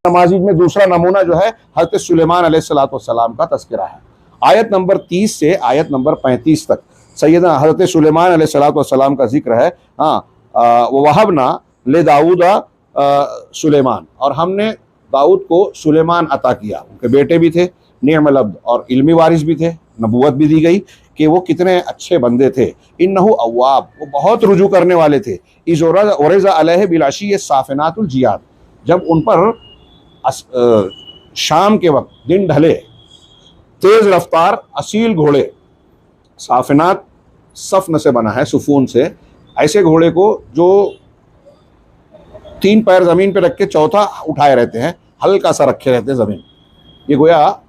नमाजी में दूसरा नमूना जो है हज़रत सुलेमान अलैहिस्सलाम का तज़किरा है। आयत नंबर 30 से आयत नंबर 35 तक सैयदना हज़रत सुलेमान अलैहिस्सलाम का जिक्र है। वहबना ले दाऊदा सुलेमान, और हमने दाऊद को सुलेमान अता किया। उनके बेटे भी थे, निअमल अब्द, और इल्मी वारिस भी थे, नबूवत भी दी गई कि वो कितने अच्छे बंदे थे। इन्नहु अव्वाब, वो बहुत रुजू करने वाले थे। इज़ अलैहि बिलाशी साफ़िनातुल जियाद, जब उन पर शाम के वक्त दिन ढले तेज रफ्तार असील घोड़े, साफिनात सफन से बना है, सुकून से, ऐसे घोड़े को जो 3 पैर ज़मीन पे रख के चौथा उठाए रहते हैं, हल्का सा रखे रहते हैं ज़मीन। ये गोया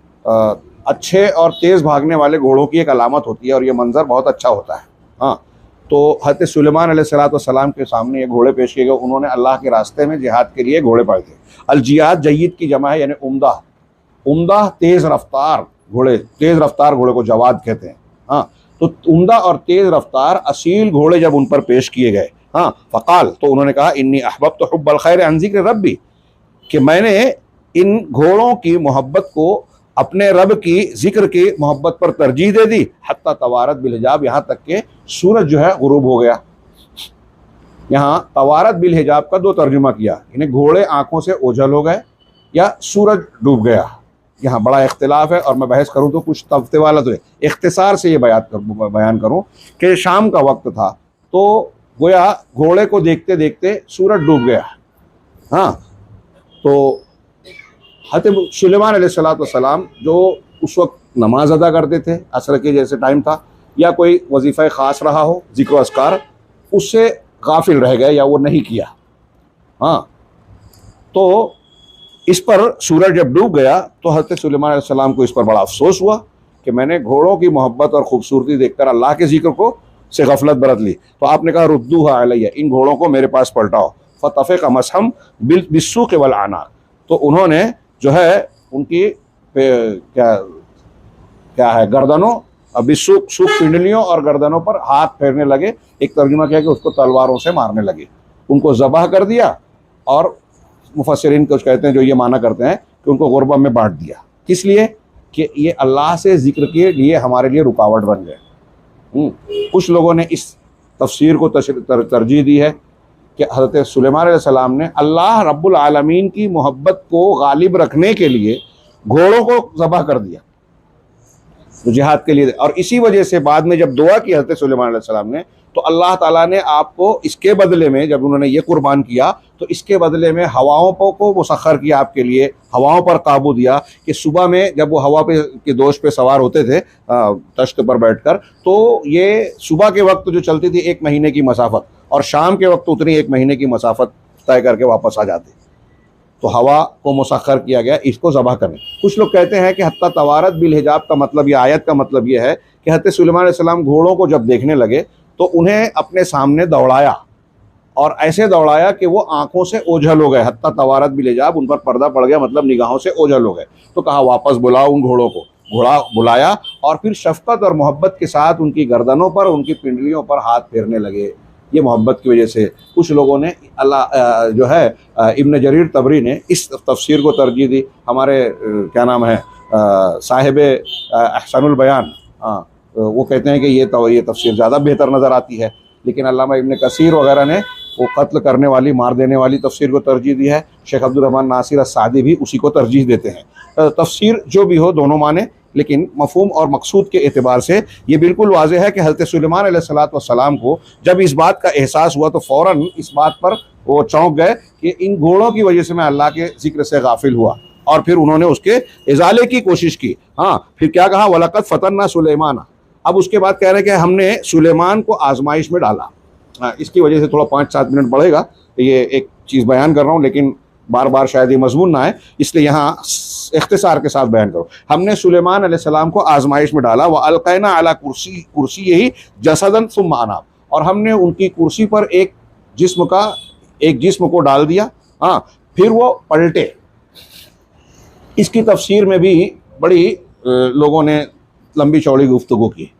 अच्छे और तेज़ भागने वाले घोड़ों की एक अलामत होती है, और ये मंज़र बहुत अच्छा होता है। हाँ, तो हज़रत सुलेमान अलैहिस्सलाम के सामने ये घोड़े पेश किए गए। उन्होंने अल्लाह के रास्ते में जिहाद के लिए घोड़े पाए थे। अल जियाद जयीद की जमा है, यानी उम्दा। उम्दा तेज़ रफ्तार घोड़े, तेज़ रफ्तार घोड़े को जवाद कहते हैं। हाँ, तो उम्दा और तेज़ रफ्तार असील घोड़े जब उन पर पेश किए गए, हाँ, फ़क़ाल, तो उन्होंने कहा इन्नी अहबब्तु हुब्बल खैर अन ज़िक्र रब्बी, कि मैंने इन घोड़ों की मोहब्बत को अपने रब की जिक्र की मोहब्बत पर तरजीह दे दी। हत्ता तवारत बिल हिजाब, यहाँ तक के सूरज जो है गुरूब हो गया। यहाँ तवारत बिल हिजाब का 2 तर्जुमा किया, इन्हें घोड़े आंखों से ओझल हो गए या सूरज डूब गया। यहाँ बड़ा इख्तिलाफ है, और मैं बहस करूँ तो कुछ तफ्ते वाला तो है। इख्तिसार से ये बयान करूँ कि शाम का वक्त था, तो गोया घोड़े को देखते देखते सूरज डूब गया। हाँ, तो हज़रत सुलेमान अलैहिस्सलाम जो उस वक्त नमाज अदा करते थे, असर के जैसे टाइम था, या कोई वजीफ़ा ख़ास रहा हो, ज़िक्र अस्कार, उससे गाफिल रह गए या वो नहीं किया। हाँ, तो इस पर सूरज जब डूब गया तो हज़रत सुलेमान अलैहिस्सलाम को इस पर बड़ा अफसोस हुआ कि मैंने घोड़ों की मोहब्बत और ख़ूबसूरती देखकर अल्लाह के ज़िक्र को से गफलत बरत ली। तो आपने कहा रुद्दूहा अलैया, इन घोड़ों को मेरे पास पलटाओ। फ़तफ़क़ मसहम बिस्सूक़ वल आनाक़, तो उन्होंने जो है उनकी क्या है गर्दनों, बिस्सूक़ सूख पिंडलियों और गर्दनों पर हाथ फेरने लगे। एक तर्जुमा किया कि उसको तलवारों से मारने लगे, उनको ज़बह कर दिया। और मुफस्सिरीन कुछ कहते हैं जो ये माना करते हैं कि उनको गुरबा में बांट दिया। किस लिए? कि ये अल्लाह से ज़िक्र के लिए हमारे लिए रुकावट बन गए। कुछ लोगों ने इस तफसीर को तरजीह दी है कि हज़रत सुलेमान अलैहिस्सलाम ने अल्लाह रब्बुल आलमीन की मोहब्बत को गालिब रखने के लिए घोड़ों को ज़बह कर दिया तो जिहाद के लिए। और इसी वजह से बाद में जब दुआ की हज़रत सुलेमान अलैहिस्सलाम ने, तो अल्लाह ताला ने आपको इसके बदले में, जब उन्होंने ये कुर्बान किया, तो इसके बदले में हवाओं को मुसख्खर किया आपके लिए, हवाओं पर काबू दिया कि सुबह में जब वो हवा पे के दोष पे सवार होते थे तश्त पर बैठकर, तो ये सुबह के वक्त जो चलती थी 1 महीने की मसाफत, और शाम के वक्त उतनी 1 महीने की मसाफत तय करके वापस आ जाते। तो हवा को मुसख्खर किया गया इसको ज़बह करने। कुछ लोग कहते हैं कि हत्ता तवारत बिल हिजाब का मतलब, ये आयत का मतलब ये है कि हज़रत सुलेमान अलैहिस्सलाम घोड़ों को जब देखने लगे तो उन्हें अपने सामने दौड़ाया, और ऐसे दौड़ाया कि वो आंखों से ओझल हो गए। हत्ता तवारत बिल हिजाब, उन पर पर्दा पड़ गया, मतलब निगाहों से ओझल हो गए। तो कहा वापस बुलाओ उन घोड़ों को। घोड़ा बुलाया, और फिर शफ़क़त और मोहब्बत के साथ उनकी गर्दनों पर, उनकी पिंडलियों पर हाथ फेरने लगे। ये मोहब्बत की वजह से कुछ लोगों ने अल्लाह जो है इब्न जरीर तबरी ने इस तफसीर को तरजीह दी। हमारे क्या नाम है साहिब अहसानुल बयान, वो कहते हैं कि ये तफसीर ज़्यादा बेहतर नज़र आती है। लेकिन अल्लामा इब्न कसीर वगैरह ने वो कत्ल करने वाली, मार देने वाली तफसीर को तरजीह दी है। शेख अब्दुर रहमान नासिर अस्सादी भी उसी को तरजीह देते हैं। तफसीर जो भी हो दोनों माने, लेकिन मफ़हूम और मकसूद के एतबार से ये बिल्कुल वाज़ेह है कि हज़रत सुलेमान अलैहिस्सलाम को जब इस बात का एहसास हुआ तो फ़ौरन इस बात पर वो चौंक गए कि इन घोड़ों की वजह से मैं अल्लाह के ज़िक्र से गाफिल हुआ, और फिर उन्होंने उसके इज़ाले की कोशिश की। हाँ, फिर क्या कहा, वलक़द फ़तन्ना सुलेमान। अब उसके बाद कह रहे हैं कि हमने सुलेमान को आजमाइश में डाला। इसकी वजह से थोड़ा 5-7 मिनट बढ़ेगा, ये एक चीज़ बयान कर रहा हूँ, लेकिन बार बार शायद ये मजमून ना है, इसलिए यहाँ इख्तिसार के साथ बयान करो। हमने सुलेमान अलैहिस्सलाम को आजमाइश में डाला। व अलक़ैना अला कुर्सी यही जसदन सुम्मा अनाब, और हमने उनकी कुर्सी पर एक जिस्म को डाल दिया। हाँ, फिर वो पलटे। इसकी तफसीर में भी बड़ी लोगों ने लंबी चौड़ी गुफ्तगू की।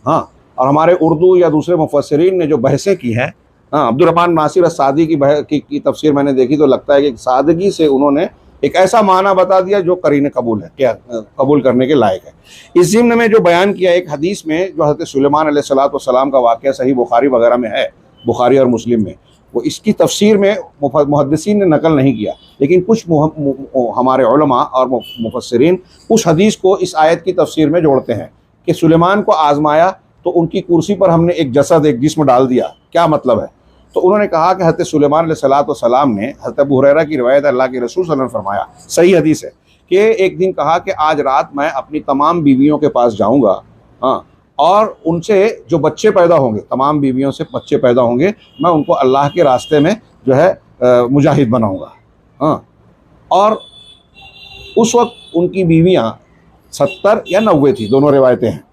हाँ, और हमारे उर्दू या दूसरे मुफस्सिरीन ने जो बहसें की हैं, हाँ, अब्दुर रहमान नासिर अस्सादी की तफसीर मैंने देखी तो लगता है कि सादगी से उन्होंने एक ऐसा माना बता दिया जो करीने कबूल है, क्या कबूल करने के लायक है। इस ज़िम्न में जो बयान किया एक हदीस में, जो हज़रत सुलेमान अलैहिस्सलाम का वाक़या सही बुखारी वगैरह में है, बुखारी और मुस्लिम में, वो इसकी तफसीर में मुहद्दिसीन ने नकल नहीं किया, लेकिन कुछ हमारे उलमा और मुफस्सिरीन उस हदीस को इस आयत की तफसीर में जोड़ते हैं कि सुलेमान को आजमाया तो उनकी कुर्सी पर हमने एक जसद, एक जिस्म डाल दिया। क्या मतलब है? तो उन्होंने कहा कि हज़रत सुलेमान अलैहिस्सलाम ने, हज़रत अबू हुरैरा की रिवायत, अल्लाह के रसूल सल्लल्लाहु अलैहि वसल्लम फरमाया, सही हदीस है, कि एक दिन कहा कि आज रात मैं अपनी तमाम बीवियों के पास जाऊँगा, हाँ, और उनसे जो बच्चे पैदा होंगे, तमाम बीवियों से बच्चे पैदा होंगे, मैं उनको अल्लाह के रास्ते में जो है मुजाहिद बनाऊँगा, हाँ। और उस वक्त उनकी बीवियाँ 70 या 90 थी, दोनों रिवायतें हैं।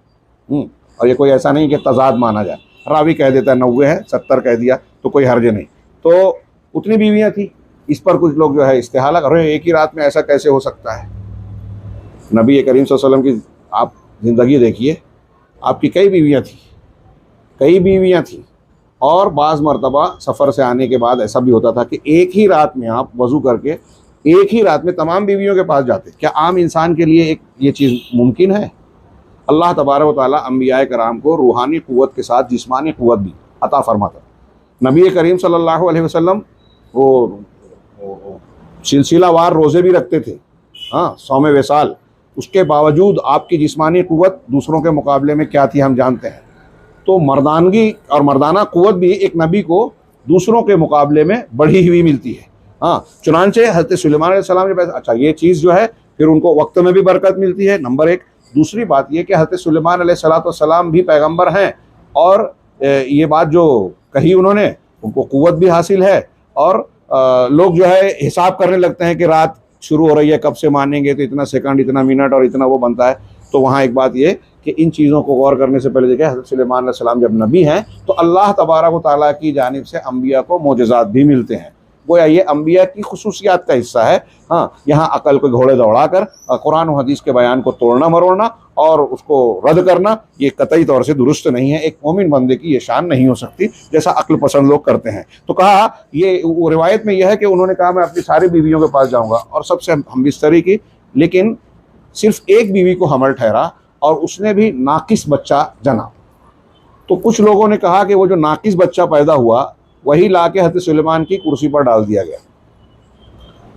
और ये कोई ऐसा नहीं कि तजाद माना जाए, रावी कह देता है 90 है, 70 कह दिया तो कोई हर्ज नहीं। तो उतनी बीवियाँ थी। इस पर कुछ लोग जो है इस्तेहाला कर रहे हैं, एक ही रात में ऐसा कैसे हो सकता है? नबी करीम सल्लल्लाहु अलैहि वसल्लम की आप ज़िंदगी देखिए, आपकी कई बीवियाँ थी, और बाज़ मरतबा सफ़र से आने के बाद ऐसा भी होता था कि एक ही रात में आप वज़ू करके एक ही रात में तमाम बीवियों के पास जाते। क्या आम इंसान के लिए एक ये चीज़ मुमकिन है? अल्लाह तबारक व तआला अंबियाए कराम को रूहानी क़ुव्वत के साथ जिस्मानी क़ुव्वत भी अता फरमाता। नबी करीम सल्लल्लाहु अलैहि वसल्लम वो सिलसिलावार रोज़े भी रखते थे, हाँ, सौमे वेसाल। उसके बावजूद आपकी जिस्मानी क़ुव्वत दूसरों के मुकाबले में क्या थी हम जानते हैं। तो मर्दानगी और मर्दाना क़ुव्वत भी एक नबी को दूसरों के मुकाबले में बढ़ी हुई मिलती है, हाँ। चुनांचे हज़रत सुलेमान अलैहिस्सलाम ने, अच्छा ये चीज़ जो है फिर उनको वक्त में भी बरकत मिलती है, नंबर एक। दूसरी बात ये कि हज़रत सुलेमान अलैहिस्सलाम भी पैगंबर हैं, और ये बात जो कही उन्होंने, उनको क़ुव्वत भी हासिल है। और लोग जो है हिसाब करने लगते हैं कि रात शुरू हो रही है, कब से मानेंगे, तो इतना सेकंड, इतना मिनट और इतना वो बनता है। तो वहाँ एक बात ये कि इन चीज़ों को गौर करने से पहले देखिए, हज़रत सुलेमान अलैहिस्सलाम जब नबी हैं तो अल्लाह तबारक व तआला की जानिब से अंबिया को मोजज़ात भी मिलते हैं। गोया ये अंबिया की खुसूसियात का हिस्सा है, हाँ। यहाँ अकल को घोड़े दौड़ा कर कुरान और हदीस के बयान को तोड़ना मरोड़ना और उसको रद्द करना, ये कतई तौर से दुरुस्त नहीं है। एक मोमिन बंदे की ये शान नहीं हो सकती, जैसा अक्ल पसंद लोग करते हैं। तो कहा, ये वो रिवायत में यह है कि उन्होंने कहा मैं अपनी सारी बीवियों के पास जाऊँगा और सबसे हमबिस्तरी की, लेकिन सिर्फ एक बीवी को हमल ठहरा और उसने भी नाकिस बच्चा जना। तो कुछ लोगों ने कहा कि वो जो नाकिस बच्चा पैदा हुआ वही ला के हज़रत सुलेमान की कुर्सी पर डाल दिया गया,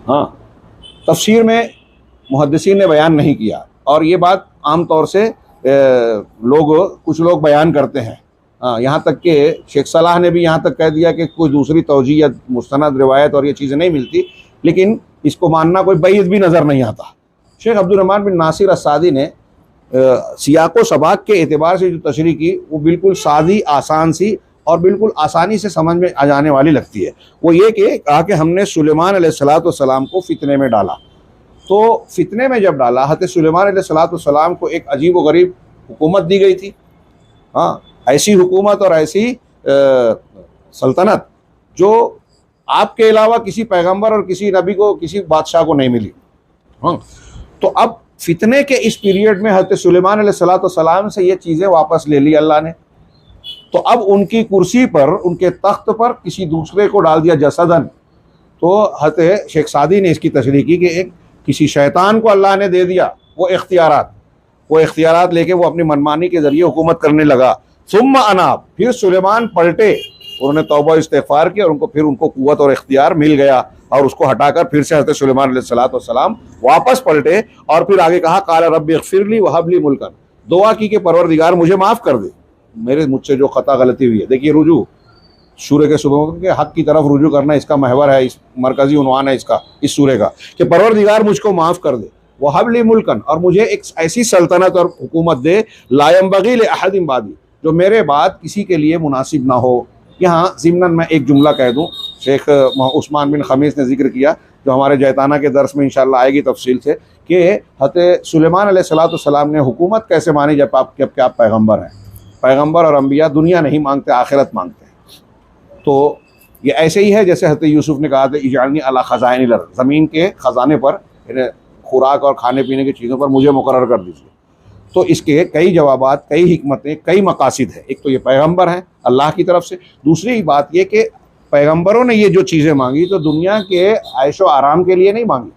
हाँ। तफसीर में मुहद्दिसीन ने बयान नहीं किया, और ये बात आम तौर से कुछ लोग बयान करते हैं, हाँ। यहाँ तक कि शेख सलाह ने भी यहाँ तक कह दिया कि कोई दूसरी तौजी या मुस्तनद रिवायत और ये चीज़ें नहीं मिलती, लेकिन इसको मानना कोई बैद भी नज़र नहीं आता। शेख अब्दुर्रहमान बिन नासिर अस्सादी ने सियाक़ो सबाक़ के एतबार से जो तशरीह की, वो बिल्कुल सादी, आसान सी और बिल्कुल आसानी से समझ में आ जाने वाली लगती है। वो ये कि कहा कि हमने सुलेमान अलैहिस्सलाम को फितने में डाला। तो फितने में जब डाला, हज़रत सुलेमान अलैहिस्सलाम को एक अजीब व गरीब हुकूमत दी गई थी, हाँ। ऐसी हुकूमत और ऐसी सल्तनत जो आपके अलावा किसी पैगंबर और किसी नबी को, किसी बादशाह को नहीं मिली, हाँ। तो अब फितने के इस पीरियड में हज़रत सुलेमान अलैहिस्सलाम से ये चीज़ें वापस ले ली अल्लाह ने। तो अब उनकी कुर्सी पर, उनके तख्त पर किसी दूसरे को डाल दिया जसदन। तो हज़रत शेख सादी ने इसकी तशरीह की कि एक किसी शैतान को अल्लाह ने दे दिया वो इख्तियारात लेके वो अपनी मनमानी के ज़रिए हुकूमत करने लगा। सुम्मा अनाब, फिर सुलेमान पलटे, उन्होंने तौबा इस्तिग़फ़ार किया और उनको क़ुव्वत और इख्तियार मिल गया, और उसको हटाकर फिर से हज़रत सुलेमान अलैहिस्सलाम वापस पलटे और फिर आगे कहा, क़ाल रब्बि इग़फ़िरली वहबली मुल्कन, दुआ की कि परवरदिगार मुझे माफ़ कर दे, मुझसे जो ख़ता गलती हुई है। देखिए, रुजू सूर्य के सुबह के हक़ की तरफ रुजू करना इसका महवर है, इस मरकज़ी उन्वान है इसका, इस सूर्य का, कि परवरदिगार मुझको माफ़ कर दे, वहबली मुल्कन, और मुझे एक ऐसी सल्तनत और हुकूमत दे, ला यंबग़ी लिअहदिन बादी, जो मेरे बाद किसी के लिए मुनासिब ना हो। यहाँ ज़िम्नन मैं एक जुमला कह दूँ, शेख उस्मान बिन खमीस ने जिक्र किया, जो हमारे जैताना के दर्स में इंशाअल्लाह आएगी तफसील से, कि हज़रत सुलेमान अलैहिस्सलाम ने हुकूमत कैसे मानी जब आप पैगम्बर हैं। पैगम्बर और अंबिया दुनिया नहीं मांगते, आखिरत मांगते हैं। तो ये ऐसे ही है जैसे हज़रत यूसुफ ने कहा था, इजालनी अला खज़ाइनिल अर्ज़, ज़मीन के ख़जाने पर, खुराक और खाने पीने की चीज़ों पर मुझे मुकर्रर कर दीजिए। तो इसके कई जवाबात, कई हिकमतें, कई मकासिद हैं। एक तो ये पैगम्बर हैं अल्लाह की तरफ से, दूसरी बात ये कि पैगम्बरों ने ये जो चीज़ें मांगी तो दुनिया के ऐशो आराम के लिए नहीं मांगी,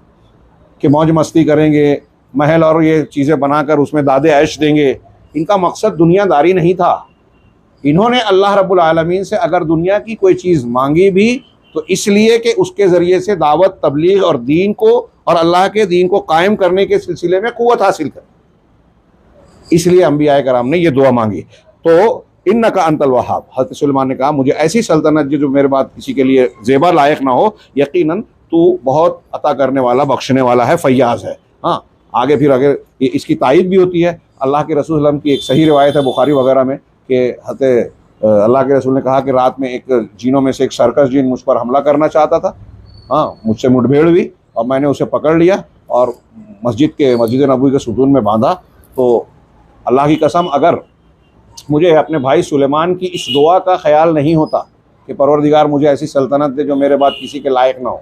कि मौज मस्ती करेंगे, महल और ये चीज़ें बनाकर उसमें दादे ऐश देंगे। इनका मकसद दुनियादारी नहीं था। इन्होंने अल्लाह रब्बुल आलमीन से अगर दुनिया की कोई चीज़ मांगी भी तो इसलिए कि उसके ज़रिए से दावत, तबलीग और दीन को और अल्लाह के दीन को कायम करने के सिलसिले में क़ुव्वत हासिल कर, इसलिए अंबिया कराम ने ये दुआ मांगी। तो इन्नका अंतल वहाब, हज़रत सुलेमान ने कहा मुझे ऐसी सल्तनत जो मेरे बाद किसी के लिए ज़ेबा लायक ना हो, यकीनन तू बहुत अता करने वाला, बख्शने वाला है, फैयाज़ है। हाँ, आगे फिर अगर इसकी तायद भी होती है। अल्लाह के रसूल सल्लल्लाहु अलैहि वसल्लम की एक सही रिवायत है बुखारी वगैरह में कि हज़रत अल्लाह के रसूल ने कहा कि रात में एक जीनों में से एक सर्कस जीन मुझ पर हमला करना चाहता था। हाँ, मुझसे मुठभेड़ हुई और मैंने उसे पकड़ लिया और मस्जिद नबवी के सुतून में बांधा। तो अल्लाह की कसम, अगर मुझे अपने भाई सुलेमान की इस दुआ का ख्याल नहीं होता कि परवरदिगार मुझे ऐसी सल्तनत दे जो मेरे बाद किसी के लायक ना हो,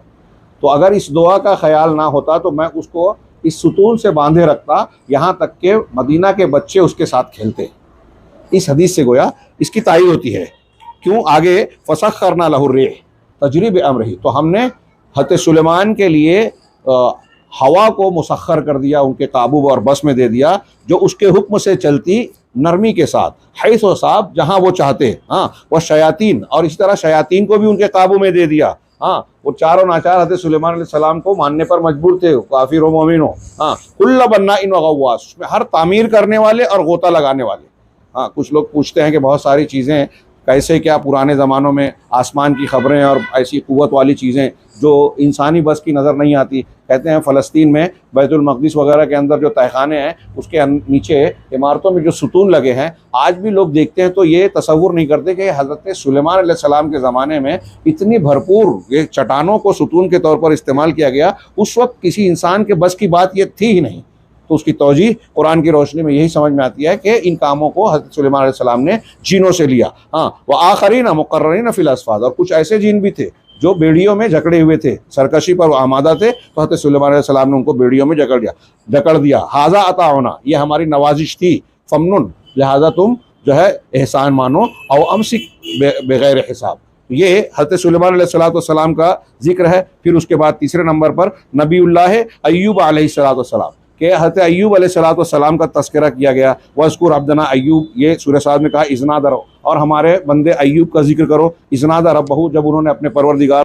तो अगर इस दुआ का ख्याल ना होता तो मैं उसको इस सुतून से बांधे रखता, यहाँ तक कि मदीना के बच्चे उसके साथ खेलते। इस हदीस से गोया इसकी तायीद होती है। क्यों? आगे फसख्खरना लहु रिह तजरी बिअम्रिही, तो हमने हज़रत सुलेमान के लिए हवा को मुसख्खर कर दिया, उनके काबू और बस में दे दिया, जो उसके हुक्म से चलती नरमी के साथ, हैस व साब, जहाँ वो चाहते। हाँ, वह शयातीन, और इसी तरह शयातीन को भी उनके काबू में दे दिया। हाँ, वो चारों नाचार हज़रत सुलेमान अलैहिस्सलाम को मानने पर मजबूर थे, काफिर व मोमिन हो। हाँ, कुल्ल बन्ना इन गव्वास, उसमें हर तामीर करने वाले और गोता लगाने वाले। हाँ, कुछ लोग पूछते हैं कि बहुत सारी चीज़ें कैसे, क्या पुराने ज़मानों में आसमान की ख़बरें और ऐसी क़ुव्वत वाली चीज़ें जो इंसानी बस की नज़र नहीं आती। कहते हैं फ़लस्तीन में बैतुल मक़दिस वगैरह के अंदर जो तहखाने हैं, उसके नीचे इमारतों में जो सुतून लगे हैं, आज भी लोग देखते हैं तो ये तसव्वुर नहीं करते कि हज़रत सुलेमान अलैहिस्सलाम के ज़माने में इतनी भरपूर ये चट्टानों को सुतून के तौर पर इस्तेमाल किया गया। उस वक्त किसी इंसान के बस की बात ये थी ही नहीं। तो उसकी तौजीह कुरान की रोशनी में यही समझ में आती है कि इन कामों को हज़रत सुलेमान अलैहिस्सलाम ने जीनों से लिया। हाँ, वह आखरीन मुक़र्ररीन फ़िल अस्फ़ाद, और कुछ ऐसे जीन भी थे जो बेड़ियों में जकड़े हुए थे, सरकशी पर आमादा थे, तो हज़रत सुलेमान अलैहिस्सलाम ने उनको बेड़ियों में जकड़ दिया। हाज़ा अता होना, ये हमारी नवाजिश थी, फ़मनुन, लिहाजा तुम जो है एहसान मानो, और अमसिक बग़ैर हिसाब। ये हज़रत सुलेमान अलैहिस्सलाम का जिक्र है। फिर उसके बाद तीसरे नंबर पर नबीउल्लाह अय्यूब अलैहिस्सलाम के हज़रत अय्यूब अलैहिस्सलाम का तज़किरा किया गया। वज़कुर अब्दना अय्यूब, ये सूरह साद में कहा इज़नादा, और हमारे बंदे अय्यूब का जिक्र करो। इज़नादा रब्बहू, जब उन्होंने अपने परवरदिगार